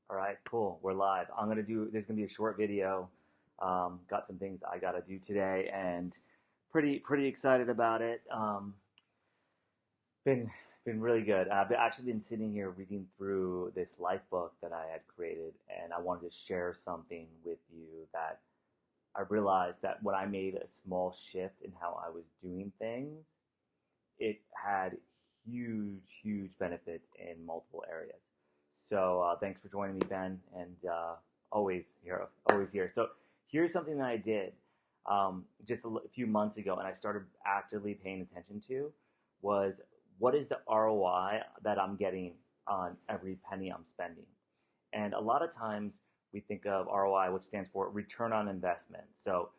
All right, cool. We're live. There's gonna be a short video. Got some things I gotta do today, and pretty excited about it. Been been really good. Actually been sitting here reading through this life book that I had created, and I wanted to share something with you that I realized that when I made a small shift in how I was doing things, it had huge benefits in multiple areas. So thanks for joining me, Ben, and always here. So here's something that I did just a few months ago, and I started actively paying attention to was what is the ROI that I'm getting on every penny I'm spending. And a lot of times we think of ROI, which stands for return on investment. So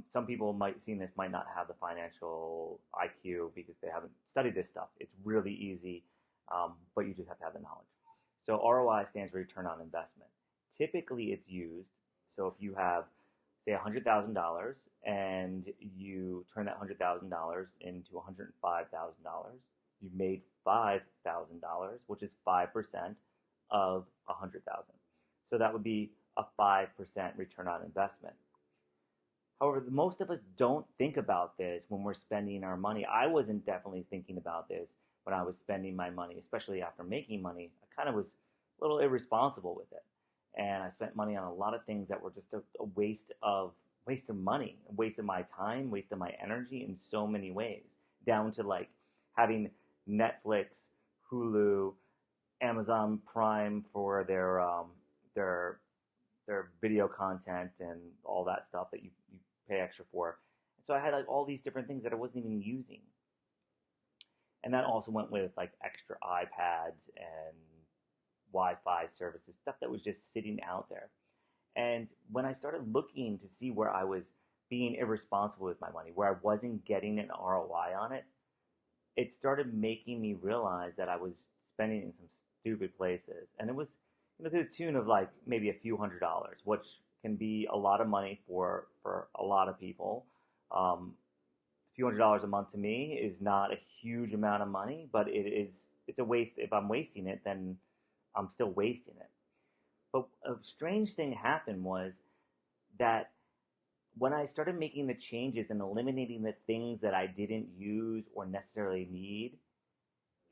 some people might seeing this might not have the financial IQ because they haven't studied this stuff. It's really easy, but you just have to have the knowledge. So ROI stands for return on investment. Typically, it's used. So if you have, say, $100,000 and you turn that $100,000 into $105,000, you made $5,000, which is 5% of 100,000. So that would be a 5% return on investment. However, most of us don't think about this when we're spending our money. I wasn't definitely thinking about this when I was spending my money, especially after making money. I kind of was a little irresponsible with it. And I spent money on a lot of things that were just a waste of money, a waste of my time, waste of my energy in so many ways, down to like having Netflix, Hulu, Amazon Prime for their their video content and all that stuff that you pay extra for. And so I had like all these different things that I wasn't even using. And that also went with like extra iPads and Wi-Fi services, stuff that was just sitting out there. And when I started looking to see where I was being irresponsible with my money, where I wasn't getting an ROI on it, it started making me realize that I was spending in some stupid places. And it was, to the tune of like maybe a few $100s, which can be a lot of money for a lot of people. A few $100s a month to me is not a huge amount of money, but it's a waste. If I'm wasting it, then I'm still wasting it. But a strange thing happened was that when I started making the changes and eliminating the things that I didn't use or necessarily need,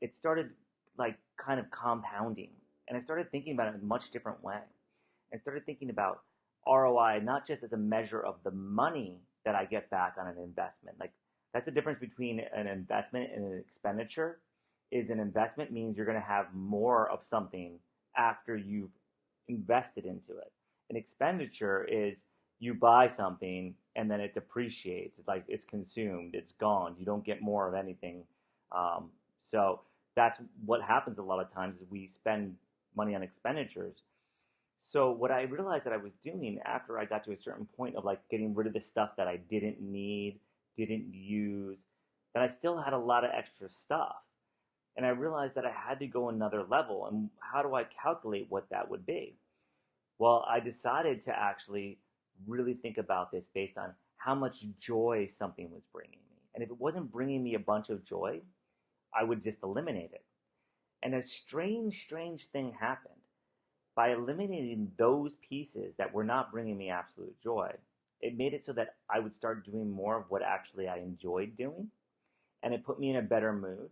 it started like kind of compounding. And I started thinking about it in a much different way. And started thinking about ROI not just as a measure of the money that I get back on an investment. Like that's the difference between an investment and an expenditure. Is an investment means you're going to have more of something after you've invested into it. An expenditure is you buy something and then it depreciates. It's like it's consumed, it's gone. You don't get more of anything. So that's what happens a lot of times is we spend money on expenditures. So what I realized that I was doing after I got to a certain point of like getting rid of the stuff that I didn't need, didn't use, that I still had a lot of extra stuff. And I realized that I had to go another level. And how do I calculate what that would be? Well, I decided to actually really think about this based on how much joy something was bringing me. And if it wasn't bringing me a bunch of joy, I would just eliminate it. And a strange thing happened. By eliminating those pieces that were not bringing me absolute joy, it made it so that I would start doing more of what actually I enjoyed doing. And it put me in a better mood.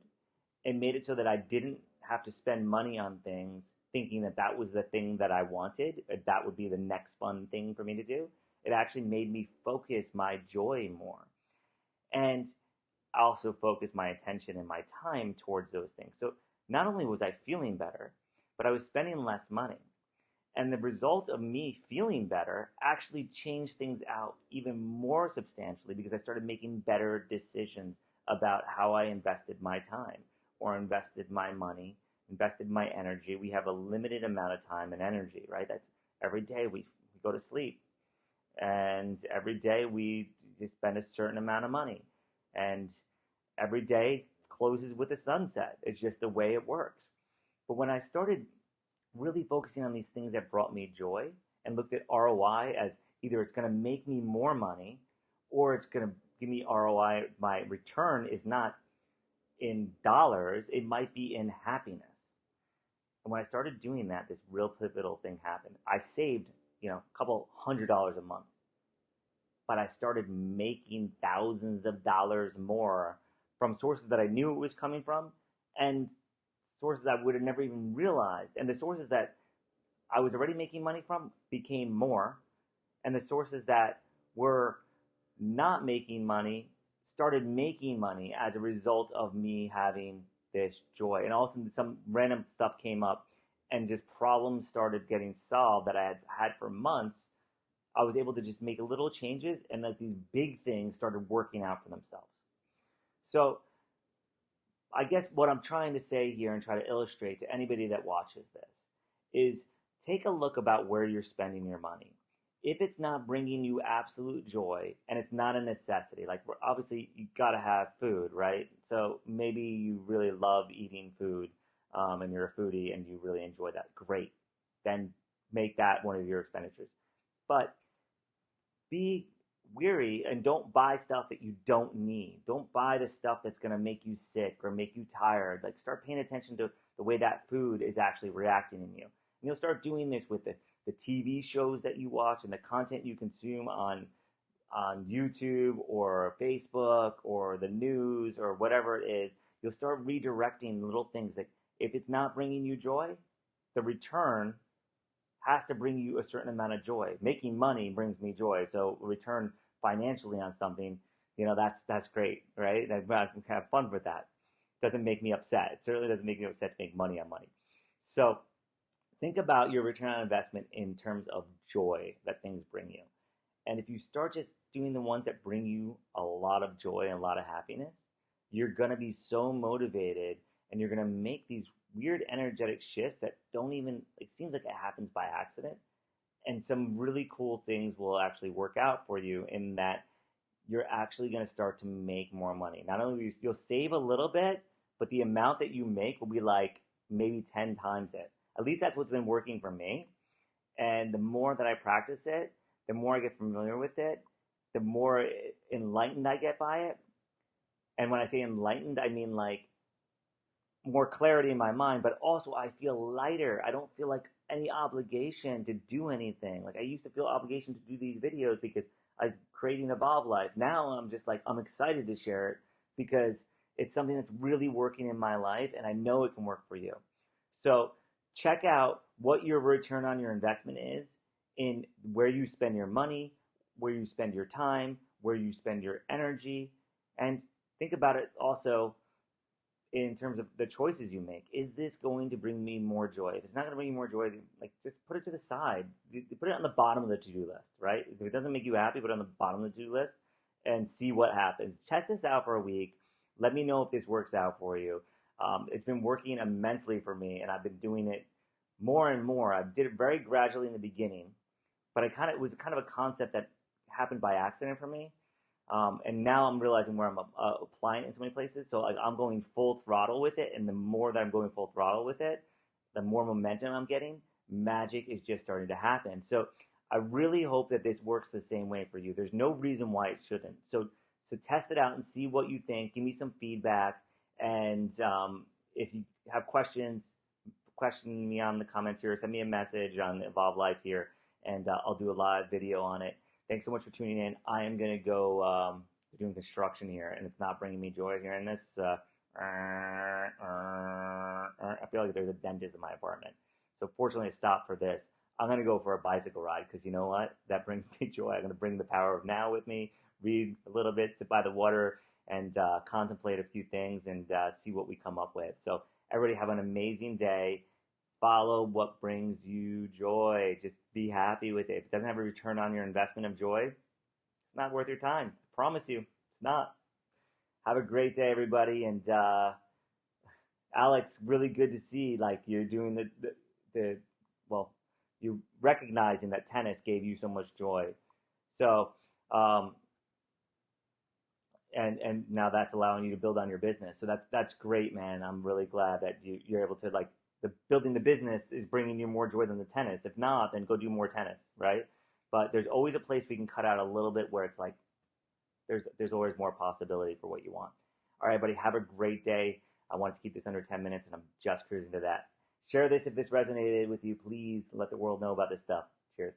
It made it so that I didn't have to spend money on things thinking that that was the thing that I wanted, that would be the next fun thing for me to do. It actually made me focus my joy more. And I also focused my attention and my time towards those things. So not only was I feeling better, but I was spending less money. And the result of me feeling better actually changed things out even more substantially because I started making better decisions about how I invested my time or invested my money, invested my energy. We have a limited amount of time and energy, right? That's every day we go to sleep. And every day we spend a certain amount of money. And every day closes with a sunset. It's just the way it works. But when I started really focusing on these things that brought me joy and looked at ROI as either it's going to make me more money or it's going to give me ROI, my return is not in dollars, it might be in happiness. And when I started doing that, this real pivotal thing happened. I saved, a couple $100 a month, but I started making thousands of dollars more from sources that I knew it was coming from and sources I would have never even realized. And the sources that I was already making money from became more, and the sources that were not making money started making money as a result of me having this joy. And all of a sudden, some random stuff came up, and just problems started getting solved that I had had for months. I was able to just make little changes, and like these big things started working out for themselves. So I guess what I'm trying to say here and try to illustrate to anybody that watches this is take a look about where you're spending your money. If it's not bringing you absolute joy and it's not a necessity, like obviously you got to have food, right? So maybe you really love eating food and you're a foodie and you really enjoy that. Great. Then make that one of your expenditures. But be weary and don't buy stuff that you don't need. Don't buy the stuff that's going to make you sick or make you tired. Like start paying attention to the way that food is actually reacting in you. And you'll start doing this with the TV shows that you watch and the content you consume on YouTube or Facebook or the news or whatever it is. You'll start redirecting little things that if it's not bringing you joy, the return has to bring you a certain amount of joy. Making money brings me joy, so return financially on something, that's great, right? I can have fun with that. Doesn't make me upset. It certainly doesn't make me upset to make money on money. So think about your return on investment in terms of joy that things bring you. And if you start just doing the ones that bring you a lot of joy and a lot of happiness, you're going to be so motivated and you're going to make these weird energetic shifts that don't even, it seems like it happens by accident. And some really cool things will actually work out for you in that you're actually going to start to make more money. Not only you'll save a little bit, but the amount that you make will be like maybe 10 times it. At least that's what's been working for me. And the more that I practice it, the more I get familiar with it, the more enlightened I get by it. And when I say enlightened, I mean like more clarity in my mind, but also I feel lighter. I don't feel like any obligation to do anything. Like I used to feel obligation to do these videos because I'm creating Evolve Life. Now I'm just like, I'm excited to share it because it's something that's really working in my life and I know it can work for you. So check out what your return on your investment is in where you spend your money, where you spend your time, where you spend your energy, and think about it also in terms of the choices you make. Is this going to bring me more joy? If it's not going to bring you more joy, then like just put it to the side. You put it on the bottom of the to-do list, right? If it doesn't make you happy, put it on the bottom of the to-do list and see what happens. Test this out for a week. Let me know if this works out for you. It's been working immensely for me, and I've been doing it more and more. I did it very gradually in the beginning, but it was kind of a concept that happened by accident for me. And now I'm realizing where I'm applying it in so many places. So like I'm going full throttle with it, and the more that I'm going full throttle with it, the more momentum I'm getting. Magic is just starting to happen. So I really hope that this works the same way for you. There's no reason why it shouldn't. So test it out and see what you think. Give me some feedback, and if you have questions, question me on the comments here. Send me a message on Evolve Life here, and I'll do a live video on it. Thanks so much for tuning in. I am going to go doing construction here, and it's not bringing me joy hearing this. I feel like there's a dentist in my apartment. So fortunately, I stopped for this. I'm going to go for a bicycle ride because you know what? That brings me joy. I'm going to bring the power of now with me, read a little bit, sit by the water, and contemplate a few things and see what we come up with. So everybody have an amazing day. Follow what brings you joy. Just be happy with it. If it doesn't have a return on your investment of joy, it's not worth your time. I promise you, it's not. Have a great day, everybody. And Alex, really good to see like you're doing you recognizing that tennis gave you so much joy. So and now that's allowing you to build on your business. So that's great, man. I'm really glad that you're able to like. Building the business is bringing you more joy than the tennis. If not, then go do more tennis, right? But there's always a place we can cut out a little bit where it's like there's always more possibility for what you want. All right, buddy, have a great day. I want to keep this under 10 minutes, and I'm just cruising to that. Share this if this resonated with you. Please let the world know about this stuff. Cheers.